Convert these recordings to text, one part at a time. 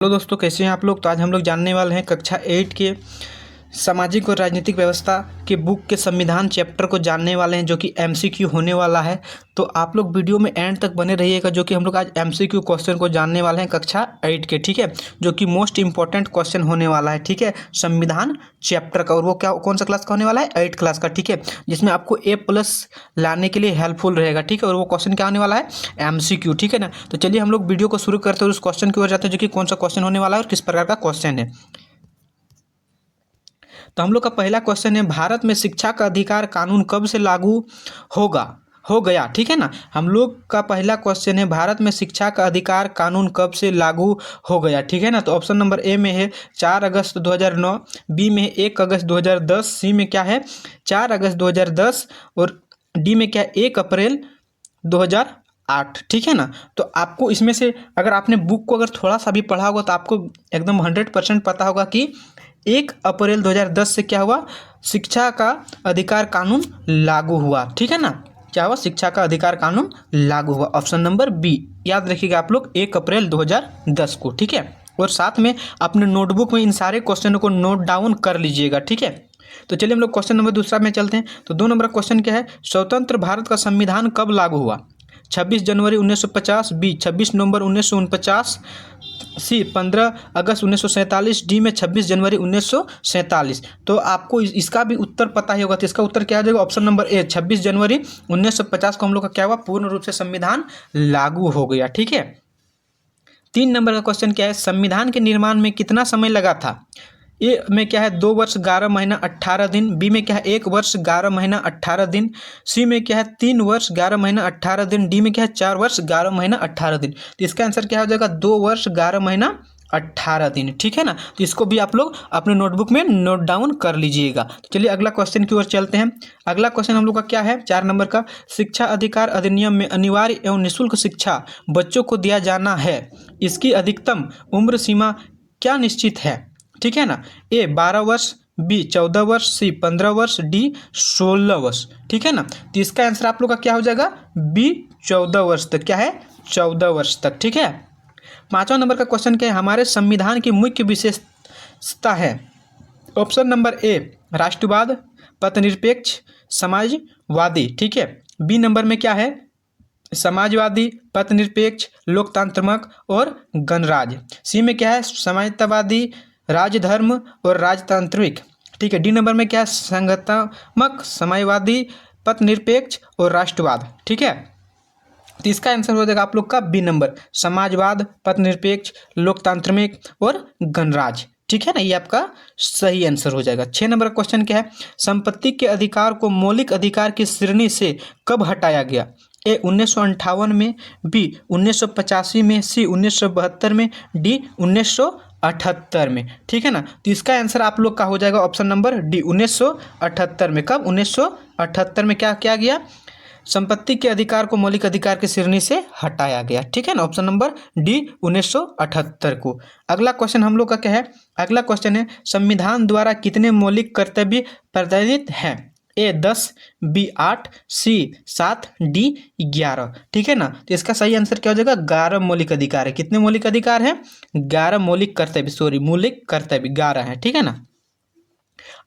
Hello दोस्तों, कैसे हैं आप लोग। तो आज हम लोग जानने वाले हैं कक्षा 8 के सामाजिक और राजनीतिक व्यवस्था के बुक के संविधान चैप्टर को जानने वाले हैं, जो कि एमसीक्यू होने वाला है। तो आप लोग वीडियो में एंड तक बने रहिएगा, जो कि हम लोग आज एमसीक्यू क्वेश्चन को जानने वाले हैं कक्षा 8 के, ठीक है, जो कि मोस्ट इंपॉर्टेंट क्वेश्चन होने वाला है, ठीक है, संविधान चैप्टर का। और वो क्या कौन सा क्लास का होने वाला है, 8 क्लास का, ठीक है, जिसमें आपको A+ लाने के लिए हेल्पफुल रहेगा, ठीक है। और वो क्वेश्चन क्या होने वाला है, एमसीक्यू, ठीक है ना। तो चलिए हम लोग वीडियो को शुरू करते हैं और उस क्वेश्चन की ओर जाते हैं, जो कि कौन सा क्वेश्चन होने वाला है और किस प्रकार का क्वेश्चन है। तो हम लोग का पहला क्वेश्चन है, भारत में शिक्षा का अधिकार कानून कब से लागू हो गया, ठीक है ना। हम लोग का पहला क्वेश्चन है, भारत में शिक्षा का अधिकार कानून कब से लागू हो गया, ठीक है ना। तो ऑप्शन नंबर ए में है 4 अगस्त 2009, बी में है 1 अगस्त 2010, सी में क्या है 4 अगस्त 2010 और डी में क्या है 1 अप्रैल 2008, ठीक है ना। तो आपको इसमें से अगर आपने बुक को अगर थोड़ा सा भी पढ़ा होगा तो आपको एकदम 100% पता होगा कि 1 अप्रैल 2010 से क्या हुआ, शिक्षा का अधिकार कानून लागू हुआ, ठीक है ना। क्या हुआ, शिक्षा का अधिकार कानून लागू हुआ। ऑप्शन नंबर बी याद रखिएगा आप लोग, 1 अप्रैल 2010 को, ठीक है। और साथ में अपने नोटबुक में इन सारे क्वेश्चनों को नोट डाउन कर लीजिएगा, ठीक है। तो चलिए हम लोग क्वेश्चन नंबर दूसरा में चलते हैं। तो 2 नंबर क्वेश्चन क्या है, स्वतंत्र भारत का संविधान कब लागू हुआ, 26 जनवरी 1950, बी 26 नवंबर 1949, सी 15 अगस्त 1947, डी में 26 जनवरी 1947। तो आपको इसका भी उत्तर पता ही होगा, तो इसका उत्तर क्या आ जाएगा, ऑप्शन नंबर ए 26 जनवरी 1950 को हम लोग का क्या हुआ, पूर्ण रूप से संविधान लागू हो गया, ठीक है। 3 नंबर का क्वेश्चन क्या है, संविधान के निर्माण में कितना समय लगा था। ए में क्या है 2 वर्ष 11 महीना 18 दिन, बी में क्या है 1 वर्ष 11 महीना 18 दिन, सी में क्या है 3 वर्ष 11 महीना 18 दिन, डी में क्या है 4 वर्ष 11 महीना 18 दिन। तो इसका आंसर क्या हो जाएगा, 2 वर्ष 11 महीना 18 दिन, ठीक है ना। तो इसको भी आप लोग अपने नोटबुक में नोट डाउन कर लीजिएगा। तो चलिए अगला क्वेश्चन की ओर चलते हैं। अगला क्वेश्चन हम लोग का क्या है, 4 नंबर का, शिक्षा अधिकार अधिनियम में अनिवार्य एवं निःशुल्क शिक्षा बच्चों को दिया जाना है, इसकी अधिकतम उम्र सीमा क्या निश्चित है, ठीक है ना। ए 12 वर्ष, बी 14 वर्ष, सी 15 वर्ष, डी 16 वर्ष, ठीक है ना। तो इसका आंसर आप लोग का क्या हो जाएगा, बी 14 वर्ष तक, क्या है 14 वर्ष तक, ठीक है। 5वां नंबर का क्वेश्चन क्या है, हमारे संविधान की मुख्य विशेषता है। ऑप्शन नंबर ए राष्ट्रवाद, पथनिरपेक्ष, समाजवादी, ठीक है। बी नंबर में क्या है, समाजवादी, पथनिरपेक्ष, लोकतांत्रिक और गणराज्य। सी में क्या है, समाजवादी, राजधर्म और राजतांत्रिक, ठीक है। डी नंबर में क्या है, संघात्मक, समाजवादी, पथनिरपेक्ष और राष्ट्रवाद, ठीक है। तो इसका आंसर हो जाएगा आप लोग का बी नंबर, समाजवाद, पथनिरपेक्ष, लोकतांत्रिक और गणराज्य, ठीक है ना। ये आपका सही आंसर हो जाएगा। 6 नंबर का क्वेश्चन क्या है, संपत्ति के अधिकार को मौलिक अधिकार की श्रेणी से कब हटाया गया। ए 1958 में, बी 1985 में, सी 1972 में, डी 1978 में, ठीक है ना। तो इसका आंसर आप लोग का हो जाएगा ऑप्शन नंबर डी 1978 में। कब, 1978 में क्या किया गया, संपत्ति के अधिकार को मौलिक अधिकार की श्रेणी से हटाया गया, ठीक है ना। ऑप्शन नंबर डी 1978 को। अगला क्वेश्चन हम लोग का क्या है, अगला क्वेश्चन है, संविधान द्वारा कितने मौलिक कर्तव्य प्रदर्शित हैं। ए 10, बी 8, सी 7, डी 11, ठीक है ना। तो इसका सही आंसर क्या हो जाएगा, 11 मौलिक अधिकार है। कितने मौलिक अधिकार हैं, 11 मौलिक कर्तव्य, सॉरी मौलिक कर्तव्य 11 है, ठीक है ना।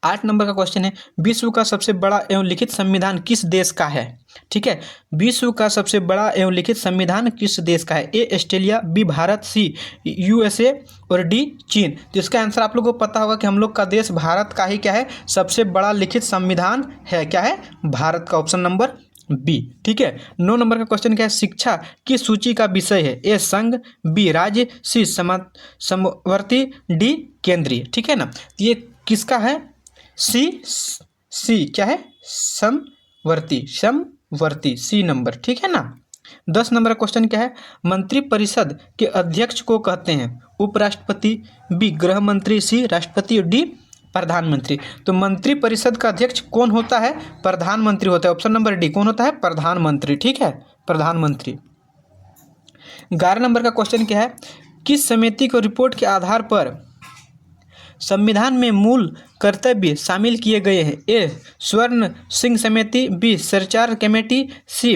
8 नंबर का क्वेश्चन है, विश्व का सबसे बड़ा एवं लिखित संविधान किस देश का है, ठीक है। विश्व का सबसे बड़ा एवं लिखित संविधान किस देश का है। A Australia, B Bharat, C USA और डी चीन। तो इसका आंसर आप लोगों को पता होगा कि हम लोग का देश भारत का ही क्या है, सबसे बड़ा लिखित संविधान है, क्या है, भारत का। ऑप्शन नंबर बी, ठीक है। 9 नंबर का क्वेश्चन क्या है, शिक्षा की सूची का विषय है। ए संघ, बी राज्य, सी समवर्ती, डी केंद्रीय, ठीक है ना। ये किसका है, सी क्या है, समवर्ती, सी नंबर, ठीक है ना। 10 नंबर का क्वेश्चन क्या है, मंत्रिपरिषद के अध्यक्ष को कहते हैं। उपराष्ट्रपति, बी गृह मंत्री, सी राष्ट्रपति, डी प्रधानमंत्री। तो मंत्रिपरिषद का अध्यक्ष कौन होता है, प्रधानमंत्री होता है। ऑप्शन नंबर डी कौन होता है, प्रधानमंत्री, ठीक है, प्रधानमंत्री। 11 नंबर का क्वेश्चन क्या है, किस समिति को रिपोर्ट के आधार पर संविधान में मूल कर्तव्य शामिल किए गए हैं। ए स्वर्ण सिंह समिति, बी सरचार committee, C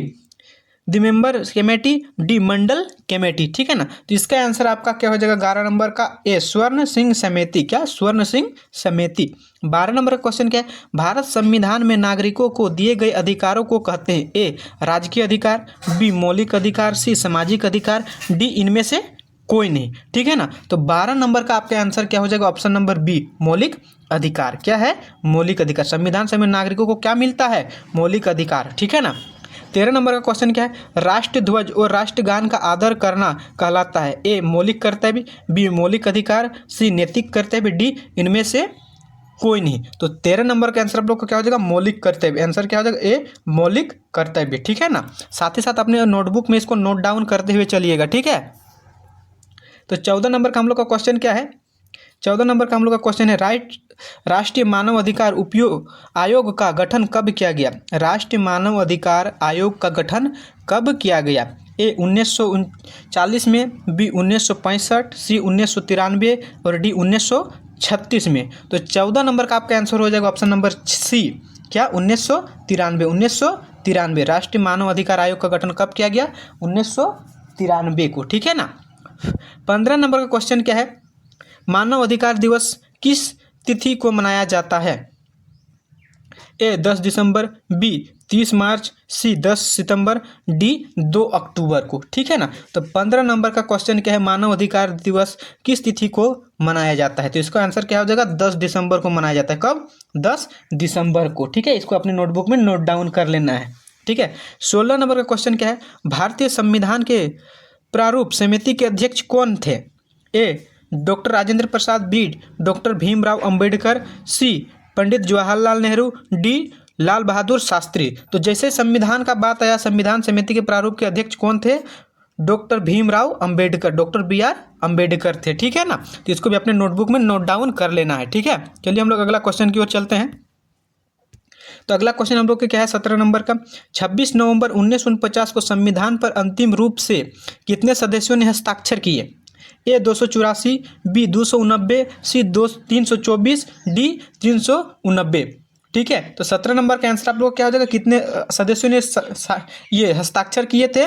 the member committee, D Mandal committee, ठीक है ना। तो इसका आंसर आपका क्या हो जाएगा 11 नंबर का ए, स्वर्ण सिंह समिति। क्या? स्वर्ण सिंह समिति। 12 नंबर का क्वेश्चन क्या है? भारत संविधान में नागरिकों को दिए गए अधिकारों को कहते हैं? ए राजकीय अधिकार, बी मौलिक अधिकार, सी सामाजिक अधिकार, डी इनमें से कोई नहीं, ठीक है ना। तो 12 नंबर का आपका आंसर क्या हो जाएगा? ऑप्शन नंबर बी मौलिक अधिकार। क्या है? मौलिक अधिकार। संविधान से नागरिकों को क्या मिलता है? मौलिक अधिकार, ठीक है ना। 13 नंबर का क्वेश्चन क्या है? राष्ट्र ध्वज और राष्ट्रगान का आदर करना कहलाता है? ए मौलिक कर्तव्य, बी मौलिक अधिकार, सी नैतिक कर्तव्य, डी इनमें से कोई नहीं। तो 13 नंबर का आंसर आप लोग का क्या हो जाएगा? मौलिक कर्तव्य। आंसर क्या हो जाएगा? ए मौलिक कर्तव्य, ठीक है ना। साथ ही साथ अपने नोटबुक में इसको नोट डाउन करते हुए चलिएगा, ठीक है। तो 14 नंबर का हम लोग का क्वेश्चन क्या है? 14 नंबर का हम लोग का क्वेश्चन है राष्ट्रीय मानव अधिकार उपयोग आयोग का गठन कब किया गया? राष्ट्रीय मानव अधिकार आयोग का गठन कब किया गया? ए 1939 में, बी 1965, सी 1993 और डी 1936 में। तो 14 नंबर का आपका आंसर हो जाएगा ऑप्शन नंबर सी। क्या? 1993। 1993 राष्ट्रीय मानव अधिकार आयोग का गठन कब किया गया? 1993 को, ठीक है ना। 15 नंबर का क्वेश्चन क्या है? मानव अधिकार दिवस किस तिथि को मनाया जाता है? ए 10 दिसंबर, बी 30 मार्च, सी 10 सितंबर, डी 2 अक्टूबर को, ठीक है ना। तो 15 नंबर का क्वेश्चन क्या है? मानव अधिकार दिवस किस तिथि को मनाया जाता है? तो इसका आंसर क्या हो जाएगा? 10 दिसंबर को मनाया जाता है। कब? 10 दिसंबर को, ठीक है। इसको अपने नोटबुक में नोट डाउन कर लेना है, ठीक है। 16 नंबर का क्वेश्चन क्या है? भारतीय संविधान के प्रारूप समिति के अध्यक्ष कौन थे? ए doctor Rajendra Prasad, B doctor Bhimrao Ambedkar, सी पंडित जवाहरलाल नेहरू, डी लाल बहादुर शास्त्री। तो जैसे संविधान का बात आया, संविधान समिति के प्रारूप के अध्यक्ष कौन थे? Doctor Bhimrao Ambedkar, doctor BR Ambedkar थे, ठीक है ना। तो इसको भी अपने नोटबुक में नोट डाउन कर लेना है, ठीक है। चलिए हम लोग अगला क्वेश्चन की ओर चलते हैं। तो अगला क्वेश्चन हम लोग के क्या है? 17 नंबर का 26 नवंबर 1949 को संविधान पर अंतिम रूप से कितने सदस्यों ने हस्ताक्षर किए? ए 284, बी 289, सी 324, डी 389, ठीक है। तो 17 नंबर का आंसर आप लोग क्या हो जाएगा? कितने सदस्यों ने ये हस्ताक्षर किए थे?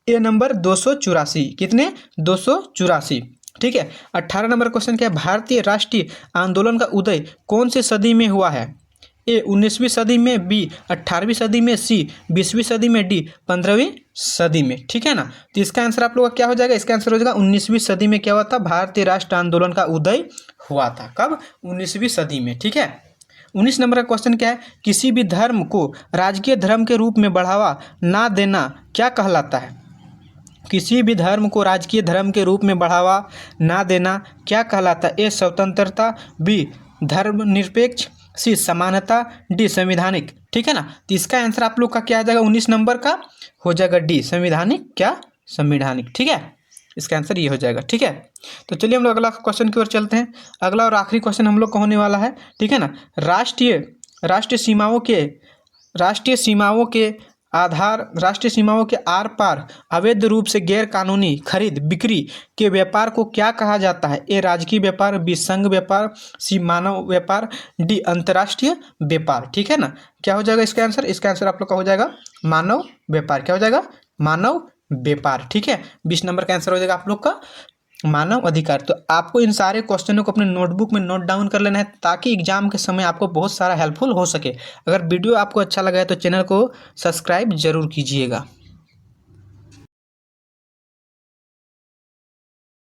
ए नंबर 284। कितने? 284, ठीक है। 18 नंबर क्वेश्चन क्या है? भारतीय राष्ट्रीय आंदोलन का उदय कौन सी सदी में हुआ है? ए 19वीं सदी में, बी 18वीं सदी में, सी 20वीं सदी में, डी 15वीं सदी में, ठीक है ना। तो इसका आंसर आप लोग का क्या हो जाएगा? इसका आंसर हो जाएगा 19वीं सदी में क्या हुआ था? भारतीय राष्ट्र आंदोलन का उदय हुआ था। कब? 19वीं सदी में, ठीक है। 19 नंबर का क्वेश्चन क्या है? किसी भी धर्म को राजकीय धर्म के रूप में बढ़ावा ना देना क्या कहलाता है? किसी भी धर्म को राजकीय धर्म के रूप में बढ़ावा ना देना क्या कहलाता है? ए स्वतंत्रता, बी धर्मनिरपेक्ष, सी समानता, डी संवैधानिक, ठीक है ना। तो इसका आंसर आप लोग का क्या आ जाएगा? 19 नंबर का हो जाएगा डी संवैधानिक। क्या? संवैधानिक, ठीक है। इसका आंसर ये हो जाएगा, ठीक है। तो चलिए हम लोग अगला क्वेश्चन की ओर चलते हैं। अगला और आखिरी क्वेश्चन हम लोग का होने वाला है, ठीक है ना। राष्ट्रीय सीमाओं के आर पार अवैध रूप से गैर कानूनी खरीद बिक्री के व्यापार को क्या कहा जाता है? ए राजकीय व्यापार, बी संघ व्यापार, सी मानव व्यापार, डी अंतर्राष्ट्रीय व्यापार, ठीक है ना। क्या हो जाएगा इसका आंसर? इसका आंसर आप लोग का हो जाएगा मानव व्यापार। क्या हो जाएगा? मानव व्यापार, ठीक है। 20 नंबर का आंसर हो जाएगा आप लोग का मानव अधिकार। तो आपको इन सारे क्वेश्चनों को अपने नोटबुक में नोट डाउन कर लेना है ताकि एग्जाम के समय आपको बहुत सारा हेल्पफुल हो सके। अगर वीडियो आपको अच्छा लगा है तो चैनल को सब्सक्राइब जरूर कीजिएगा।